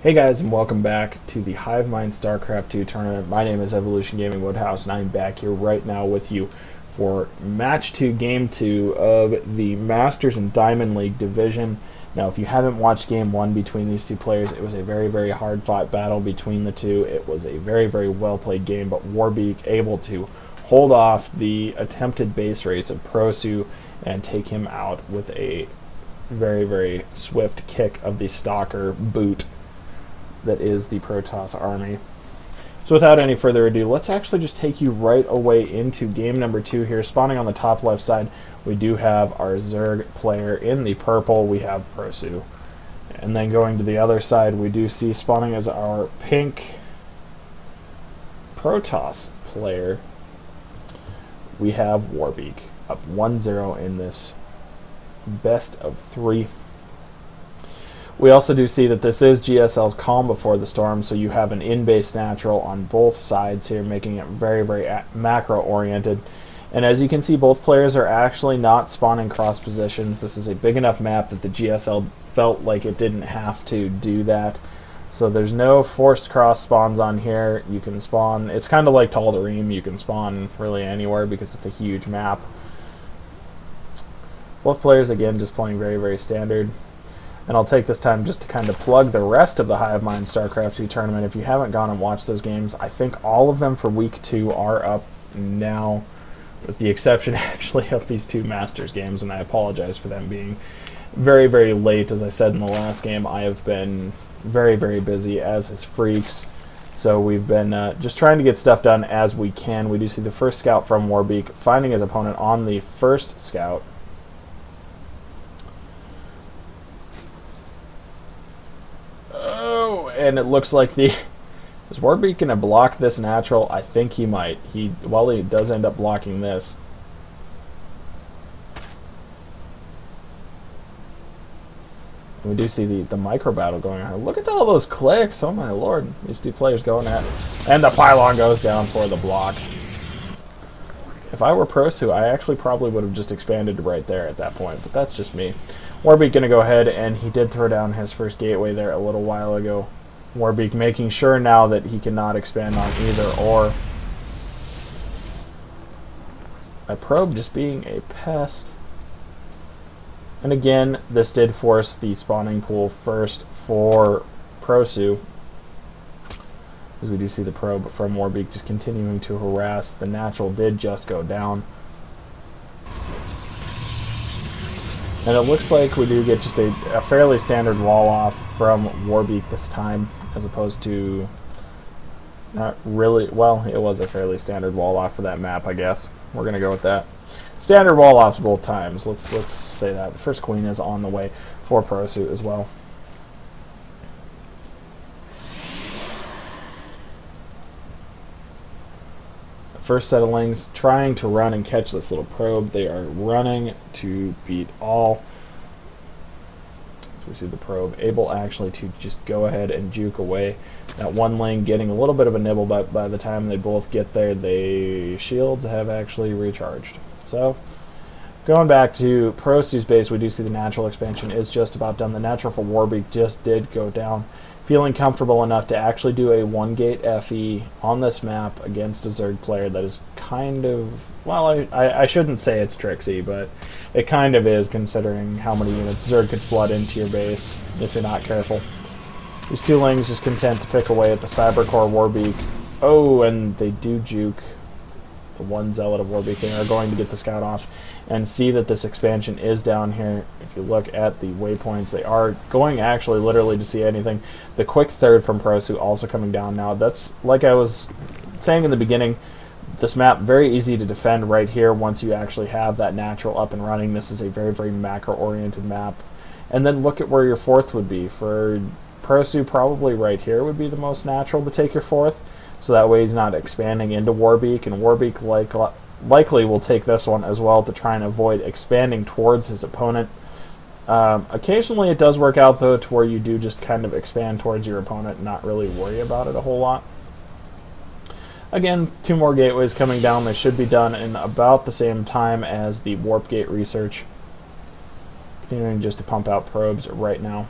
Hey guys, and welcome back to the Hivemind StarCraft 2 tournament. My name is Evolution Gaming Woodhouse, and I'm back here right now with you for Match 2, Game 2 of the Masters and Diamond League division. Now, if you haven't watched Game 1 between these two players, it was a very, very hard-fought battle between the two. It was a very, very well-played game, but Warbeak able to hold off the attempted base race of Prosu and take him out with a very, very swift kick of the Stalker boot that is the Protoss army. So without any further ado, let's actually just take you right away into game number 2 here. Spawning on the top left side, we do have our Zerg player. In the purple, we have Prosu. And then going to the other side, we do see spawning as our pink Protoss player, we have Warbeak, up 1-0 in this best of 3. We also do see that this is GSL's Calm Before the Storm, so you have an in-base natural on both sides here, making it very, very macro-oriented. And as you can see, both players are actually not spawning cross positions. This is a big enough map that the GSL felt like it didn't have to do that. So there's no forced cross spawns on here. You can spawn, it's kind of like Tal'Darim, you can spawn really anywhere because it's a huge map. Both players, again, just playing very, very standard. And I'll take this time just to kind of plug the rest of the Hivemind StarCraft 2 tournament. If you haven't gone and watched those games, I think all of them for week 2 are up now, with the exception actually of these 2 Masters games, and I apologize for them being very, very late. As I said in the last game, I have been very, very busy, as has Freaks. So we've been just trying to get stuff done as we can. We do see the first scout from Warbeak finding his opponent on the first scout. And it looks like is Warbeak going to block this natural? I think he might. He does end up blocking this. We do see the micro battle going on. Look at all those clicks. Oh my lord. These 2 players going at it. And the pylon goes down for the block. If I were Prosu, I actually probably would have just expanded right there at that point, but that's just me. Warbeak going to go ahead, and he did throw down his first gateway there a little while ago. Warbeak making sure now that he cannot expand on either or. My probe just being a pest. And again, this did force the spawning pool first for Prosu, as we do see the probe from Warbeak just continuing to harass. The natural did just go down. And it looks like we do get just a fairly standard wall off from Warbeak this time, as opposed to not really, well, it was a fairly standard wall off for that map, I guess. We're going to go with that. Standard wall offs both times, let's say that. The first queen is on the way for Prosu as well. First set of lings trying to run and catch this little probe. They are running to beat all. So we see the probe able actually to just go ahead and juke away. That one ling getting a little bit of a nibble, but by the time they both get there, the shields have actually recharged. So going back to Prosu's base, we do see the natural expansion is just about done. The natural for Warbeak just did go down. Feeling comfortable enough to actually do a 1-gate FE on this map against a Zerg player that is kind of, well, I shouldn't say it's tricksy, but it kind of is, considering how many units Zerg could flood into your base if you're not careful. These 2 lings just content to pick away at the Cybercore Warbeak. Oh, and they do juke the 1 zealot of Warbeak. They are going to get the scout off and see that this expansion is down here. If you look at the waypoints, they are going actually literally to see anything. The quick third from Prosu also coming down now. That's, like I was saying in the beginning, this map very easy to defend right here once you actually have that natural up and running. This is a very, very macro-oriented map. And then look at where your 4th would be. For Prosu, probably right here would be the most natural to take your 4th. So that way he's not expanding into Warbeak, and Warbeak likely will take this one as well to try and avoid expanding towards his opponent. Occasionally it does work out, though, to where you do just kind of expand towards your opponent and not really worry about it a whole lot. Again, 2 more gateways coming down. They should be done in about the same time as the warp gate research. Continuing just to pump out probes right now.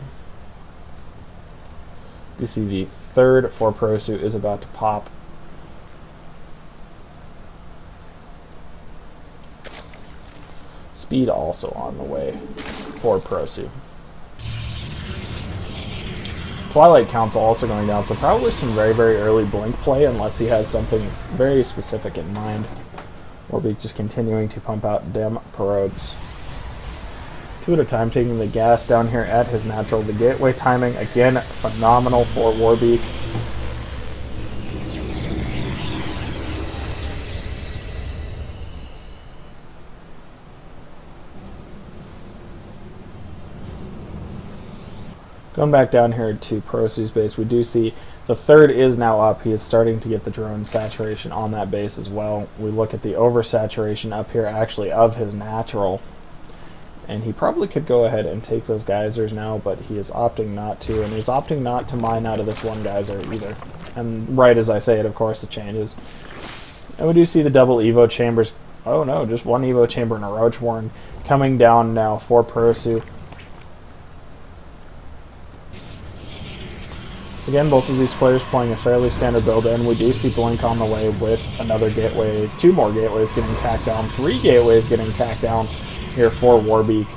You see the third for Prosu is about to pop. Speed also on the way for Prosu. Twilight Council also going down, so probably some very, very early blink play unless he has something very specific in mind. Warbeak just continuing to pump out dem probes. 2 at a time, taking the gas down here at his natural. The gateway timing, again, phenomenal for Warbeak. Going back down here to Prosu's base, we do see the third is now up. He is starting to get the drone saturation on that base as well. We look at the oversaturation up here actually of his natural. And he probably could go ahead and take those geysers now, but he is opting not to. And he's opting not to mine out of this one geyser either. And right as I say it, of course, it changes. And we do see the double Evo chambers. Oh no, just one Evo chamber and a Roach Warren coming down now for Prosu. Again, both of these players playing a fairly standard build, and we do see Blink on the way with another gateway, 2 more gateways getting tacked down, 3 gateways getting tacked down here for Warbeak.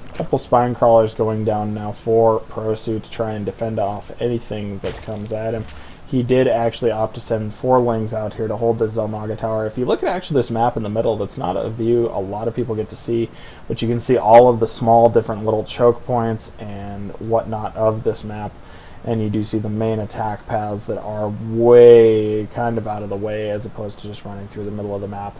A couple spine crawlers going down now for Prosu to try and defend off anything that comes at him. He did actually opt to send 4 lings out here to hold this Zelmaga tower. If you look at actually this map in the middle, that's not a view a lot of people get to see, but you can see all of the small different little choke points and whatnot of this map. And you do see the main attack paths that are way kind of out of the way as opposed to just running through the middle of the map.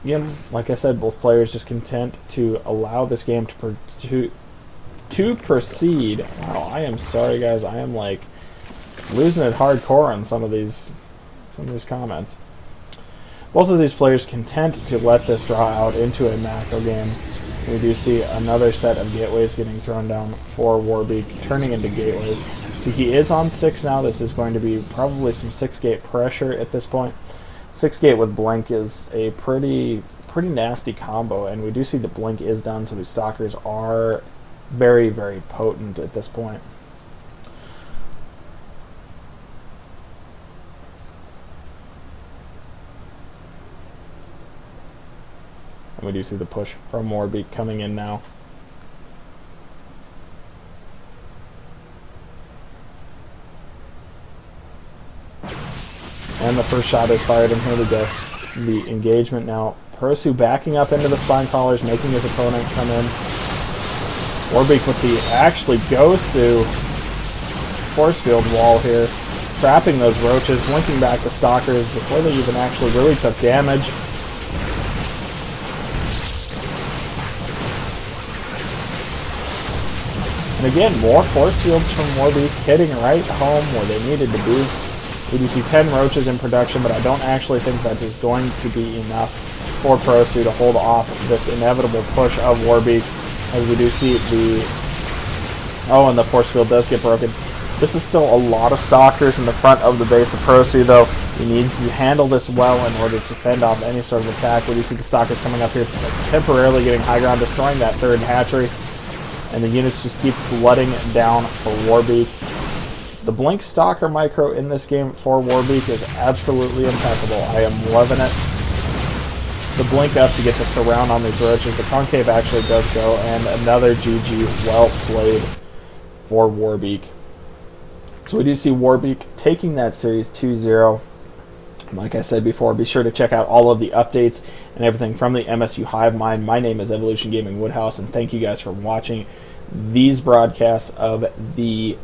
Again, like I said, both players just content to allow this game to proceed. Wow, I am sorry guys, I am like losing it hardcore on some of these comments. Both of these players content to let this draw out into a macro game. We do see another set of gateways getting thrown down for Warbeak, turning into gateways. So he is on 6 now. This is going to be probably some 6-gate pressure at this point. 6-gate with Blink is a pretty nasty combo, and we do see the Blink is done, so these stalkers are very, very potent at this point. And we do see the push from Warbeak coming in now. And the first shot is fired, and here we go. The engagement now. Prosu backing up into the spine crawlers, making his opponent come in. Warbeak with the actually Gosu force field wall here, trapping those roaches, blinking back the stalkers before they even actually really took damage. And again, more force fields from Warbeak hitting right home where they needed to be. We do see 10 roaches in production, but I don't actually think that is going to be enough for Prosu to hold off this inevitable push of Warbeak. As we do see the... Oh, and the force field does get broken. This is still a lot of stalkers in the front of the base of Prosu, though. He needs to handle this well in order to fend off any sort of attack. We do see the stalkers coming up here, temporarily getting high ground, destroying that third hatchery. And the units just keep flooding down for Warbeak. The Blink Stalker micro in this game for Warbeak is absolutely impeccable. I am loving it. The Blink up to get the surround on these roaches. The concave actually does go, and another GG, well played for Warbeak. So we do see Warbeak taking that series 2-0. Like I said before, be sure to check out all of the updates and everything from the MSU Hivemind. My name is Evolution Gaming Woodhouse, and thank you guys for watching these broadcasts of the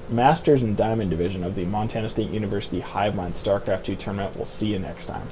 Masters and Diamond Division of the Montana State University Hivemind StarCraft 2 tournament. We'll see you next time.